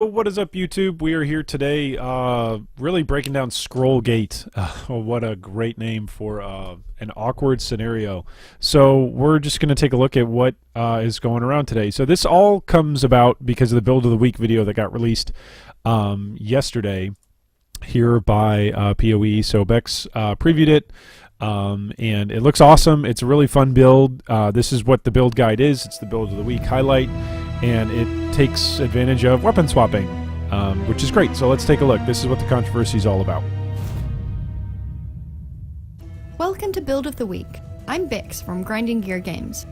What is up, YouTube? We are here today really breaking down Scrollgate. What a great name for an awkward scenario. So we're just going to take a look at what is going around today. So this all comes about because of the Build of the Week video that got released yesterday here by PoE. So Bex previewed it. And it looks awesome. It's a really fun build. This is what the build guide is. It's the Build of the Week highlight. And it takes advantage of weapon swapping, which is great. So let's take a look. This is what the controversy is all about. Welcome to Build of the Week. I'm Bix from Grinding Gear Games.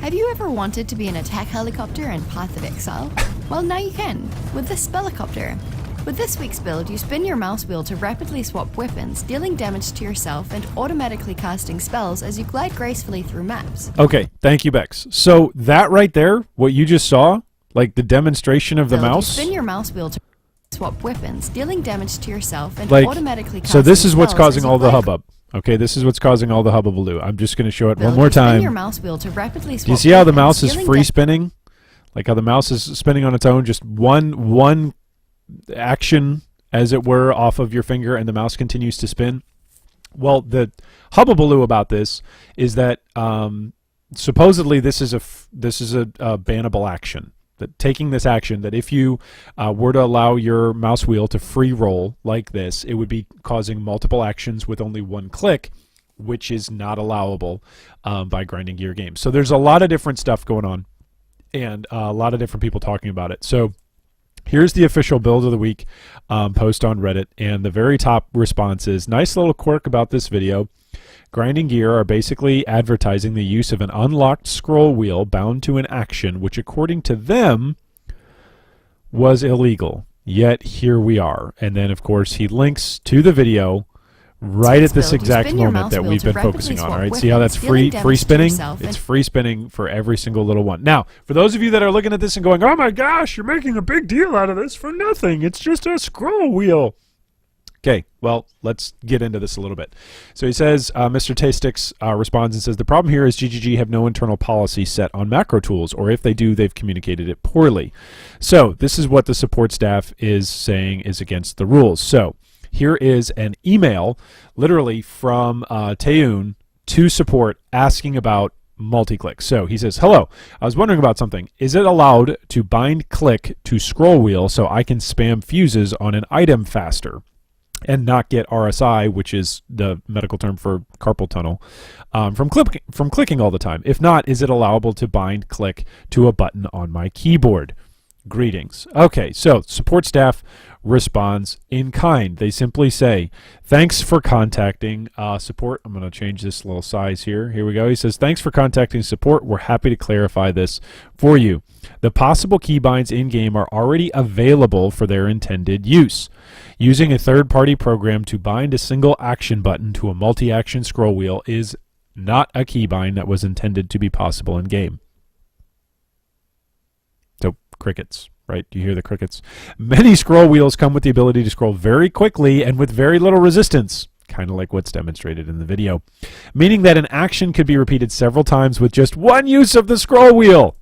Have you ever wanted to be an attack helicopter in Path of Exile? Well, now you can, with this Spellicopter. With this week's build, you spin your mouse wheel to rapidly swap weapons, dealing damage to yourself and automatically casting spells as you glide gracefully through maps. Okay, thank you, Bex. So that right there, what you just saw, like the demonstration of the mouse. You spin your mouse wheel to swap weapons, dealing damage to yourself and like, automatically casting so this is what's spells causing as you all the glide. hubbub. Okay, this is what's causing all the hubbub. I'm just going to show it one Build, more you spin time. your mouse wheel to rapidly swap Do you see how the weapons, mouse is dealing free spinning? Like how the mouse is spinning on its own, just one action, as it were, off of your finger, and the mouse continues to spin. Well, the hubbubaloo about this is that supposedly this is a bannable action. That taking this action, that if you were to allow your mouse wheel to free roll like this, it would be causing multiple actions with only one click, which is not allowable by Grinding Gear Games. So there's a lot of different stuff going on, and a lot of different people talking about it. So here's the official Build of the Week post on Reddit, and the very top response is, nice little quirk about this video. Grinding Gear are basically advertising the use of an unlocked scroll wheel bound to an action, which according to them was illegal. Yet here we are. And then, of course, he links to the video right at this exact moment that we've been focusing on. All right, see how that's free spinning? It's free spinning for every single little one. Now, for those of you that are looking at this and going, oh my gosh, you're making a big deal out of this for nothing. It's just a scroll wheel. Okay, well, let's get into this a little bit. So he says, Mr. Tastix responds and says, the problem here is GGG have no internal policy set on macro tools, or if they do, they've communicated it poorly. So this is what the support staff is saying is against the rules. So here is an email literally from Taeun to support asking about multi-click. So he says, hello, I was wondering about something. Is it allowed to bind click to scroll wheel so I can spam fuses on an item faster and not get RSI, which is the medical term for carpal tunnel, from clicking all the time? If not, is it allowable to bind click to a button on my keyboard? Greetings. Okay, so support staff responds in kind. They simply say, thanks for contacting support. I'm going to change this little size here. Here we go. He says, thanks for contacting support. We're happy to clarify this for you. The possible keybinds in-game are already available for their intended use. Using a third-party program to bind a single action button to a multi-action scroll wheel is not a keybind that was intended to be possible in-game. So, crickets, right? Do you hear the crickets? Many scroll wheels come with the ability to scroll very quickly and with very little resistance, kind of like what's demonstrated in the video, meaning that an action could be repeated several times with just one use of the scroll wheel.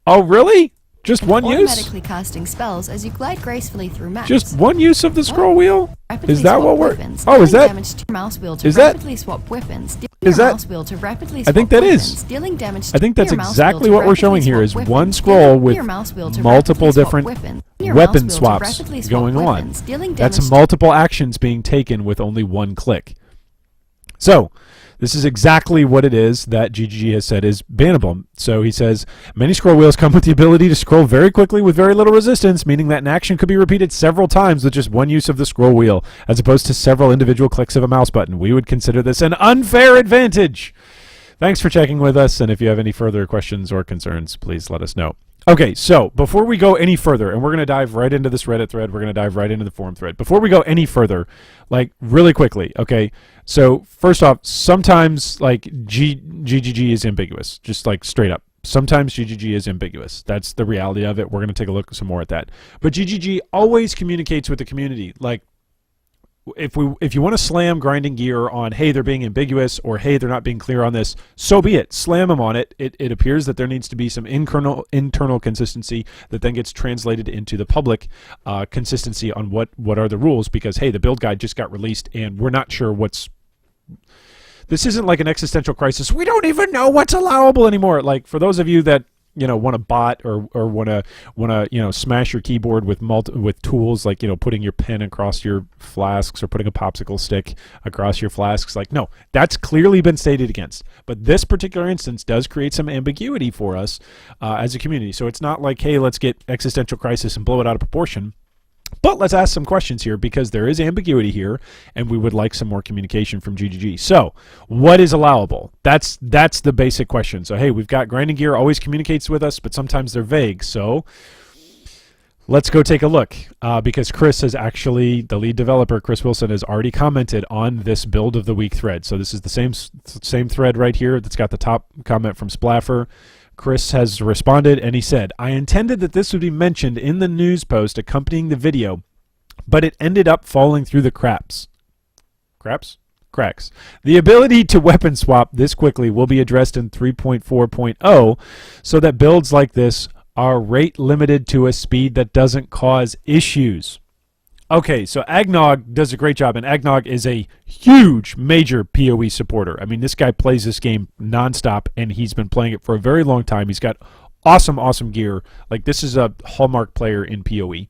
Oh, really? Just one use? Automatically casting spells as you glide gracefully through maps. Just one use of the scroll wheel? Rapidly Is that swap what we're... weapons, Oh, is dealing that... damage to your mouse wheel to Is that... rapidly swap weapons. Is that... Mouse wheel to rapidly I swap think that weapons, is. dealing damage to I think that's your mouse exactly wheel what to we're showing here is rapidly one swap scroll weapons, with your mouse wheel to multiple rapidly swap different weapons, your weapon mouse wheel to swaps rapidly swap going weapons, on. dealing That's damage multiple actions being taken with only one click. So, this is exactly what it is that GGG has said is bannable. So he says, many scroll wheels come with the ability to scroll very quickly with very little resistance, meaning that an action could be repeated several times with just one use of the scroll wheel, as opposed to several individual clicks of a mouse button. We would consider this an unfair advantage. Thanks for checking with us, and if you have any further questions or concerns, please let us know. Okay, so before we go any further, and we're going to dive right into this Reddit thread, we're going to dive right into the forum thread. Before we go any further, like really quickly, okay, so first off, sometimes like GGG is ambiguous, just like straight up. Sometimes GGG is ambiguous. That's the reality of it. We're going to take a look some more at that. But GGG always communicates with the community. Like if you want to slam Grinding Gear on, hey, they're being ambiguous, or hey, they're not being clear on this, so be it. Slam them on it. It appears that there needs to be some internal consistency that then gets translated into the public consistency on what are the rules, because hey, the build guide just got released and we're not sure what's. This isn't like an existential crisis. We don't even know what's allowable anymore. Like, for those of you that want to bot or want to smash your keyboard with tools like putting your pen across your flasks or putting a popsicle stick across your flasks, like, no, that's clearly been stated against. But this particular instance does create some ambiguity for us as a community. So it's not like, hey, let's get existential crisis and blow it out of proportion. But let's ask some questions here, because there is ambiguity here, and we would like some more communication from GGG. So, what is allowable? That's the basic question. So, hey, we've got Grinding Gear always communicates with us, but sometimes they're vague. So, let's go take a look, because Chris has actually, the lead developer, Chris Wilson, has already commented on this Build of the Week thread. So, this is the same thread right here that's got the top comment from Splaffer. Chris has responded, and he said, I intended that this would be mentioned in the news post accompanying the video, but it ended up falling through the cracks. The ability to weapon swap this quickly will be addressed in 3.4.0 so that builds like this are rate limited to a speed that doesn't cause issues. Okay, so Agnog does a great job, and Agnog is a huge, major PoE supporter. I mean, this guy plays this game nonstop, and he's been playing it for a very long time. He's got awesome gear. Like, this is a hallmark player in PoE.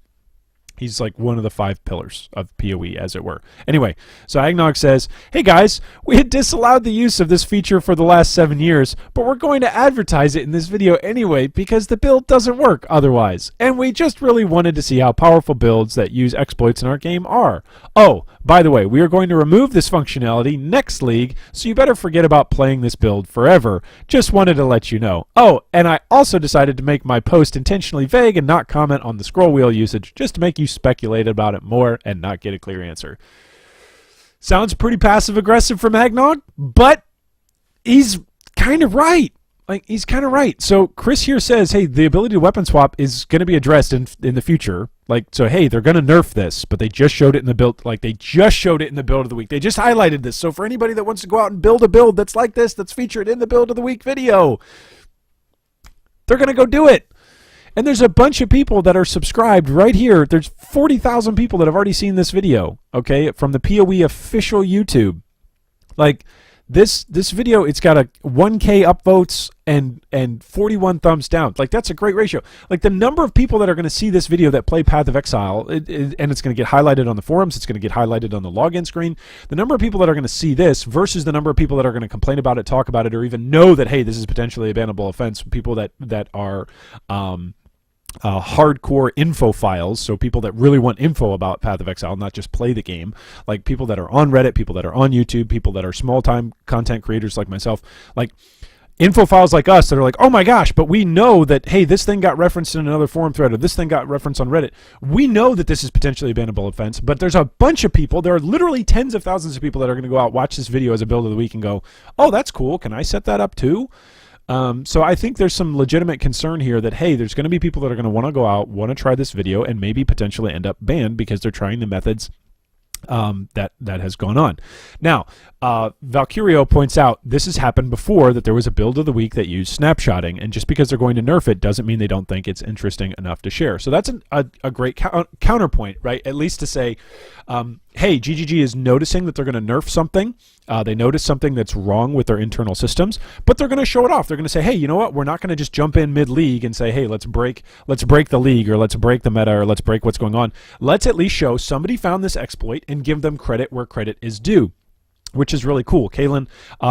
He's like one of the 5 pillars of PoE, as it were. Anyway, so Agnog says, hey guys, we had disallowed the use of this feature for the last 7 years, but we're going to advertise it in this video anyway because the build doesn't work otherwise. And we just really wanted to see how powerful builds that use exploits in our game are. Oh, by the way, we are going to remove this functionality next league, so you better forget about playing this build forever. Just wanted to let you know. Oh, and I also decided to make my post intentionally vague and not comment on the scroll wheel usage, just to make you speculate about it more and not get a clear answer. Sounds pretty passive-aggressive from Agnog, but he's kind of right. Like, he's kind of right. So Chris here says, hey, the ability to weapon swap is going to be addressed in the future. Like, so hey, they're going to nerf this, but they just showed it in the build. Like, they just showed it in the build of the week. They just highlighted this. So for anybody that wants to go out and build a build that's like this, that's featured in the build of the week video, they're going to go do it. And there's a bunch of people that are subscribed right here. There's 40,000 people that have already seen this video, okay, from the PoE official YouTube. Like, this video, it's got a 1K upvotes and 41 thumbs down. Like, that's a great ratio. Like, the number of people that are going to see this video that play Path of Exile, and it's going to get highlighted on the forums, it's going to get highlighted on the login screen. The number of people that are going to see this versus the number of people that are going to complain about it, talk about it, or even know that, hey, this is potentially a bannable offense. People that are hardcore info files, so people that really want info about Path of Exile, not just play the game, like people that are on Reddit, people that are on YouTube, people that are small-time content creators like myself, like info files like us that are like, oh my gosh, but we know that, hey, this thing got referenced in another forum thread, or this thing got referenced on Reddit. We know that this is potentially a bannable offense, but there's a bunch of people, there are literally tens of thousands of people that are going to go out, watch this video as a build of the week and go, oh, that's cool, can I set that up too? So I think there's some legitimate concern here that, hey, there's going to be people that are going to want to go out, want to try this video, and maybe potentially end up banned because they're trying the methods that has gone on. Now, Valkyrio points out this has happened before, that there was a build of the week that used snapshotting, and just because they're going to nerf it doesn't mean they don't think it's interesting enough to share. So that's a great counterpoint, right? At least to say, hey, GGG is noticing that they're going to nerf something. They notice something that's wrong with their internal systems, but they're going to show it off. They're going to say, hey, you know what? We're not going to just jump in mid-league and say, hey, let's break the league, or let's break the meta, or let's break what's going on. Let's at least show somebody found this exploit and give them credit where credit is due, which is really cool. Kalen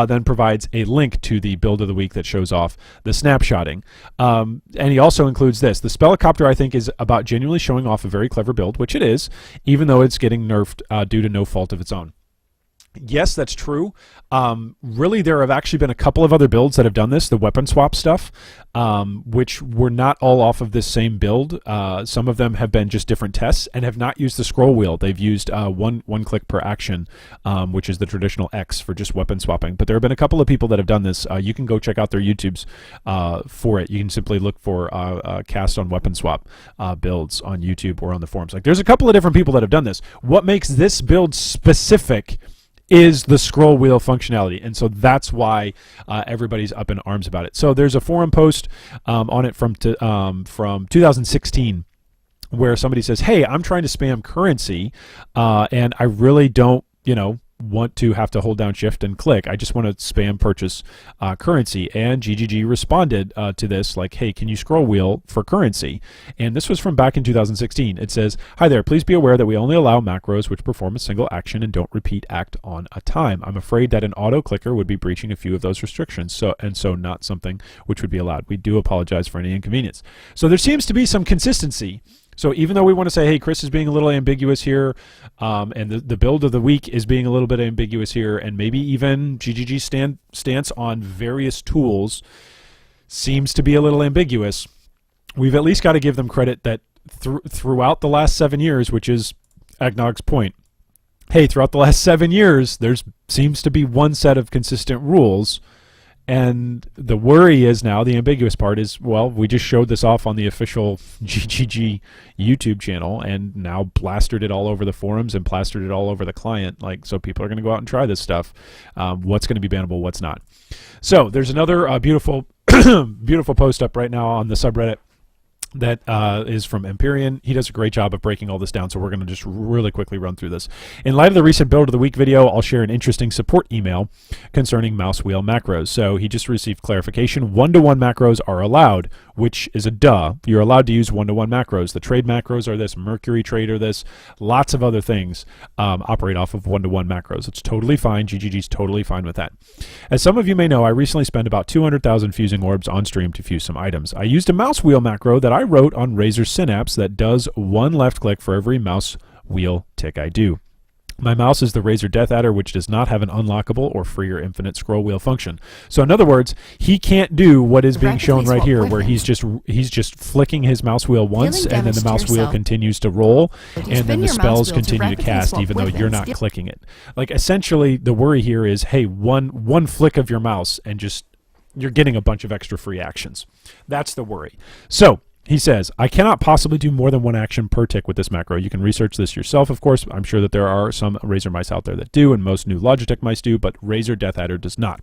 then provides a link to the build of the week that shows off the snapshotting. And he also includes this. The Spellicopter, I think, is about genuinely showing off a very clever build, which it is, even though it's getting nerfed due to no fault of its own. Yes, that's true. Really, there have actually been a couple of other builds that have done this, the weapon swap stuff, which were not all off of this same build. Some of them have been just different tests and have not used the scroll wheel. They've used one click per action, which is the traditional X for just weapon swapping. But there have been a couple of people that have done this. You can go check out their YouTubes for it. You can simply look for cast on weapon swap builds on YouTube or on the forums. Like, there's a couple of different people that have done this. What makes this build specific is the scroll wheel functionality, and so that's why everybody's up in arms about it. So there's a forum post on it from 2016 where somebody says, hey, I'm trying to spam currency and I really don't want to have to hold down shift and click. I just want to spam purchase currency. And GGG responded to this like, hey, can you scroll wheel for currency? And this was from back in 2016. It says, hi there, please be aware that we only allow macros which perform a single action and don't repeat act on a time. I'm afraid that an auto clicker would be breaching a few of those restrictions, so not something which would be allowed. We do apologize for any inconvenience. So there seems to be some consistency. So even though we want to say, hey, Chris is being a little ambiguous here, and the build of the week is being a little bit ambiguous here, and maybe even GGG's stance on various tools seems to be a little ambiguous, we've at least got to give them credit that throughout the last 7 years, which is Agnog's point, hey, throughout the last 7 years, there seems to be one set of consistent rules. And the worry is now, the ambiguous part is, well, we just showed this off on the official GGG YouTube channel and now plastered it all over the forums and plastered it all over the client. Like, so people are going to go out and try this stuff. What's going to be bannable, what's not. So there's another beautiful, beautiful post up right now on the subreddit that is from Empyrean. He does a great job of breaking all this down, so we're going to just really quickly run through this. In light of the recent Build of the Week video, I'll share an interesting support email concerning mouse wheel macros. So he just received clarification. One-to-one macros are allowed, which is a duh. You're allowed to use one-to-one macros. The trade macros are this, Mercury trade are this, lots of other things operate off of one-to-one macros. It's totally fine. GGG's totally fine with that. As some of you may know, I recently spent about 200,000 fusing orbs on stream to fuse some items. I used a mouse wheel macro that I wrote on Razer Synapse that does one left click for every mouse wheel tick I do. My mouse is the Razer Death Adder, which does not have an unlockable or free or infinite scroll wheel function. So in other words, he can't do what is being shown right here, where he's just flicking his mouse wheel once, and then the mouse wheel continues to roll, and then the spells continue to cast, even though you're not clicking it. Like, essentially, the worry here is, hey, one flick of your mouse, and just you're getting a bunch of extra free actions. That's the worry. So he says, I cannot possibly do more than one action per tick with this macro. You can research this yourself, of course. I'm sure that there are some Razer mice out there that do, and most new Logitech mice do, but Razer Death Adder does not.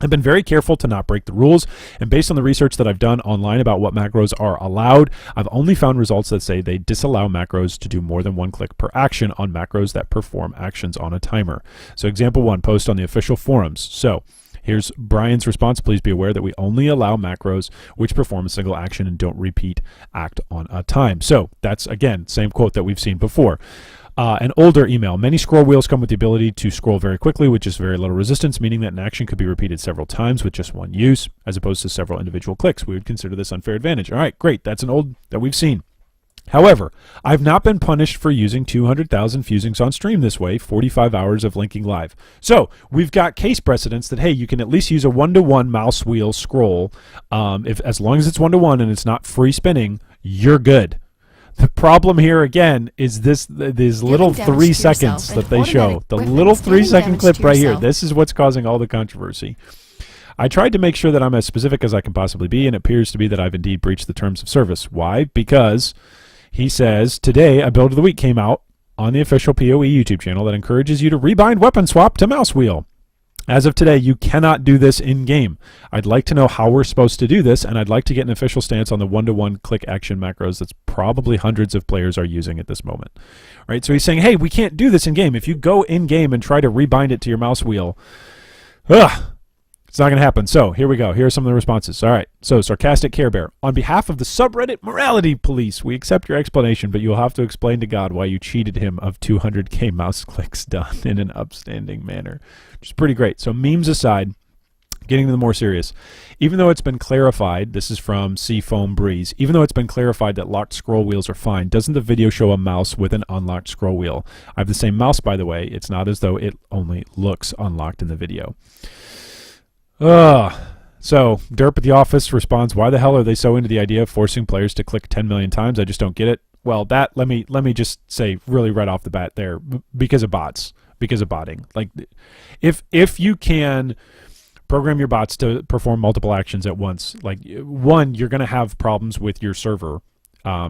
I've been very careful to not break the rules, and based on the research that I've done online about what macros are allowed, I've only found results that say they disallow macros to do more than one click per action on macros that perform actions on a timer. So example 1, post on the official forums. So here's Brian's response. Please be aware that we only allow macros which perform a single action and don't repeat act on a time. So that's, again, same quote that we've seen before. An older email. Many scroll wheels come with the ability to scroll very quickly with just very little resistance, meaning that an action could be repeated several times with just one use, as opposed to several individual clicks. We would consider this unfair advantage. All right, great. That's an old that we've seen. However, I've not been punished for using 200,000 fusings on stream this way, 45 hours of linking live. So we've got case precedents that, hey, you can at least use a one-to-one mouse wheel scroll. As long as it's one-to-one and it's not free spinning, you're good. The problem here, again, is these little 3 seconds that they show. The little 3-second clip right here. This is what's causing all the controversy. I tried to make sure that I'm as specific as I can possibly be, and it appears to be that I've indeed breached the terms of service. Why? Because he says, today a build of the week came out on the official PoE YouTube channel that encourages you to rebind weapon swap to mouse wheel. As of today, you cannot do this in-game. I'd like to know how we're supposed to do this, and I'd like to get an official stance on the one-to-one click action macros that's probably hundreds of players are using at this moment. Right? So he's saying, hey, we can't do this in-game. If you go in-game and try to rebind it to your mouse wheel, it's not going to happen. So here we go. Here are some of the responses. All right. So Sarcastic Care Bear. On behalf of the subreddit Morality Police, we accept your explanation, but you'll have to explain to God why you cheated him of 200k mouse clicks done in an upstanding manner, which is pretty great. So memes aside, Getting to the more serious. Even though it's been clarified, this is from Seafoam Breeze, even though it's been clarified that locked scroll wheels are fine, doesn't the video show a mouse with an unlocked scroll wheel? I have the same mouse, by the way. It's not as though it only looks unlocked in the video. So Derp at the office responds, why the hell are they so into the idea of forcing players to click 10 million times? I just don't get it. Well, that let me just say really right off the bat there, because of bots, because of botting. Like, if you can program your bots to perform multiple actions at once, like, one, you're going to have problems with your server,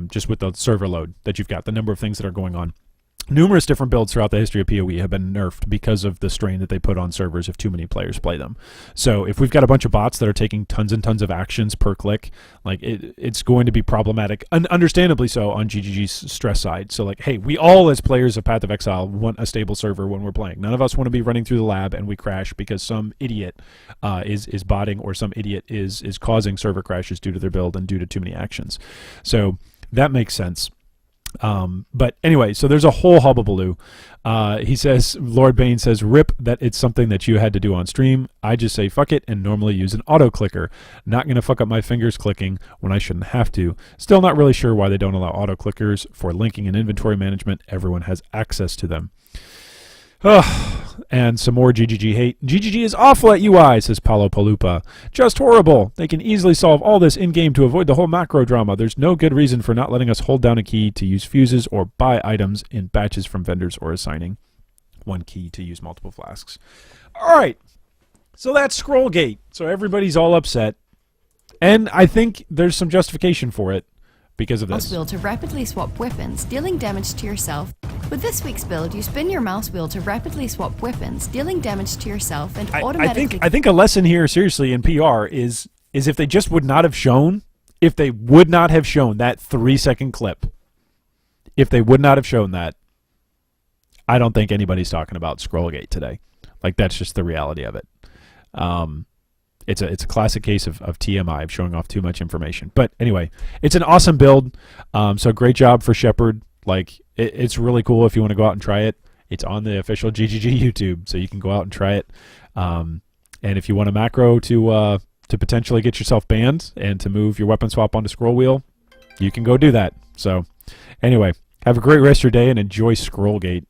just with the server load that you've got, the number of things that are going on. Numerous different builds throughout the history of PoE have been nerfed because of the strain that they put on servers if too many players play them. So if we've got a bunch of bots that are taking tons and tons of actions per click, like, it's going to be problematic, and understandably so, on GGG's stress side. So, like, hey, we all as players of Path of Exile want a stable server when we're playing. None of us want to be running through the lab and we crash because some idiot is botting, or some idiot is causing server crashes due to their build and due to too many actions. So that makes sense. But anyway, so there's a whole hubbubaloo. He says, Lord Bane says, rip that it's something that you had to do on stream. I just say fuck it and normally use an auto clicker. Not going to fuck up my fingers clicking when I shouldn't have to. Still not really sure why they don't allow auto clickers for linking and inventory management. Everyone has access to them. And some more GGG hate. GGG is awful at UI, says Paulo Palupa. Just horrible. They can easily solve all this in-game to avoid the whole macro drama. There's no good reason for not letting us hold down a key to use fuses or buy items in batches from vendors, or assigning one key to use multiple flasks. All right. So that's Scrollgate. So everybody's all upset. And I think there's some justification for it because of this. Mouse wheel to rapidly swap weapons, dealing damage to yourself. With this week's build, you spin your mouse wheel to rapidly swap weapons, dealing damage to yourself and automatically... I think a lesson here, seriously, in PR is if they just would not have shown, if they would not have shown that 3-second clip, if they would not have shown that, I don't think anybody's talking about Scrollgate today. Like, that's just the reality of it. It's a classic case of TMI, of showing off too much information. But anyway, it's an awesome build. So great job for Shepard. Like, it's really cool if you want to go out and try it. It's on the official GGG YouTube, so you can go out and try it. And if you want a macro to potentially get yourself banned and to move your weapon swap onto scroll wheel, you can go do that. So anyway, have a great rest of your day and enjoy Scrollgate.